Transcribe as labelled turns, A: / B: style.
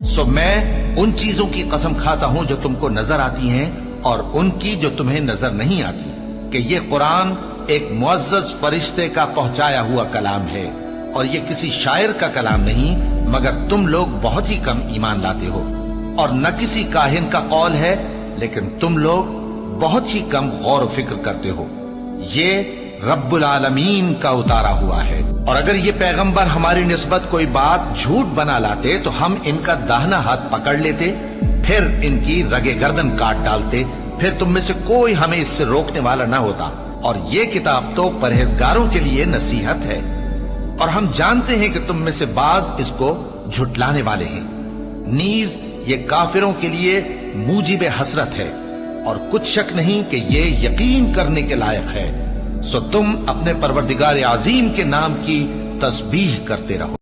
A: سو میں ان چیزوں کی قسم کھاتا ہوں جو تم کو نظر آتی ہیں اور ان کی جو تمہیں نظر نہیں آتی، کہ یہ قرآن ایک معزز فرشتے کا پہنچایا ہوا کلام ہے، اور یہ کسی شاعر کا کلام نہیں، مگر تم لوگ بہت ہی کم ایمان لاتے ہو، اور نہ کسی کاہن کا قول ہے، لیکن تم لوگ بہت ہی کم غور و فکر کرتے ہو۔ یہ رب العالمین کا اتارا ہوا ہے، اور اگر یہ پیغمبر ہماری نسبت کوئی بات جھوٹ بنا لاتے تو ہم ان کا داہنا ہاتھ پکڑ لیتے، پھر ان کی رگے گردن کاٹ ڈالتے، پھر تم میں سے کوئی ہمیں اس سے روکنے والا نہ ہوتا، اور یہ کتاب تو پرہیزگاروں کے لیے نصیحت ہے، اور ہم جانتے ہیں کہ تم میں سے بعض اس کو جھٹلانے والے ہیں، نیز یہ کافروں کے لیے موجب حسرت ہے، اور کچھ شک نہیں کہ یہ یقین کرنے کے لائق ہے۔ سو تم اپنے پروردگار عظیم کے نام کی تسبیح کرتے رہو۔